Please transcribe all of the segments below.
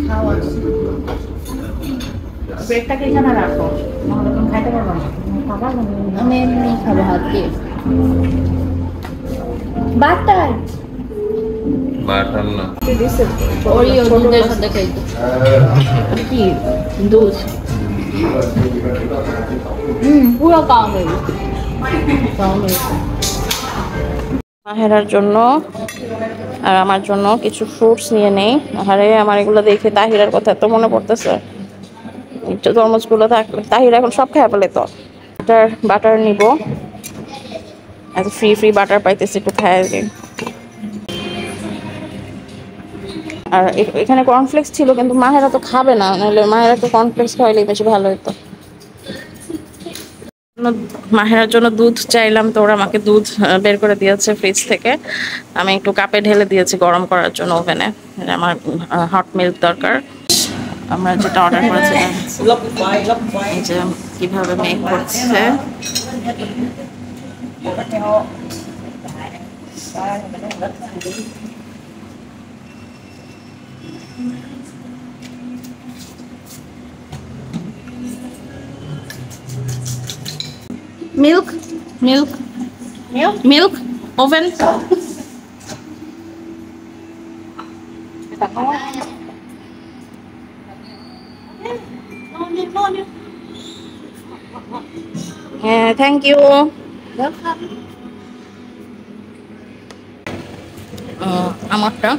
খাওয়া ব্রেডটাকে এখানে রাখো, নাহলে তুমি খাইতে পারবো না। খাবা? আমি এমনি খাবো হাত দিয়ে। বাটার বাটার না, ওরিও দুধের সাথে খাইতো কি দুধ পুরো কাউন্টার মাহেরার জন্য আর আমার জন্য কিছু ফ্রুটস নিয়ে নেই। আরে আমার এগুলো দেখে তাহিরার কথা এত মনে পড়তেছে। তরমুজগুলো থাকলে তাহিরা এখন সব খায় বলে তো। বাটার বাটার নিব, এত ফ্রি ফ্রি বাটার পাইতেছি, একটু খায়। আর এখানে কর্নফ্লেক্স ছিল কিন্তু মাহেরা তো খাবে না, নাহলে মাহেরাকে কর্নফ্লেক্স খাওয়াইলেই বেশি ভালো হতো। মাহেরার জন্য দুধ চাইলাম তো ওরা আমাকে দুধ বের করে দিয়েছে ফ্রিজ থেকে। আমি একটু কাপে ঢেলে দিয়েছি গরম করার জন্য ওভেনে। আমার হট মিল্ক দরকার। আমরা যেটা অর্ডার করেছিলাম এই যে কিভাবে মেক করছে। মিল্ক মিল্ক মিল্ক ওভেন হ্যাঁ থ্যাংক ইউ। আমারটা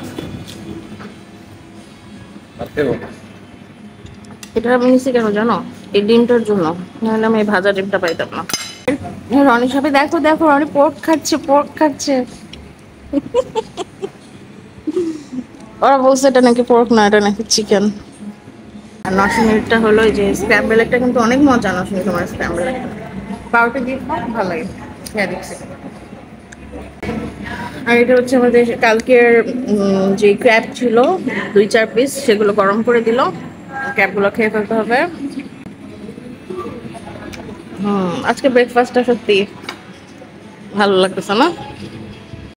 এটা আমি নিচ্ছি কেন জানো? এই ডিমটার জন্য, নাহলে আমি এই ভাজা ডিমটা পাইতাম না। রনি সাথে দেখো দেখো, রনি পোর্ক খাচ্ছে, পোর্ক খাচ্ছে। ওরা বলছে এটা নাকি পোর্ক না, এটা নাকি চিকেন। আর নশিমিলটা হলো এই যে স্ক্র্যাম্বল, একটা কিন্তু অনেক মজা। নশিমিল তোমার স্ক্র্যাম্বল পাউরুটি দিয়ে খাও, ভালো লাগে। হ্যাঁ দেখছি। আর এটা হচ্ছে আমাদের কালকের যে ক্র্যাব ছিল 2-4 পিস, সেগুলো গরম করে দিল। ক্র্যাবগুলো খেয়ে ফেলতে হবে। আজকে ব্রেকফাস্টটা সত্যি ভালো লাগতেছে না?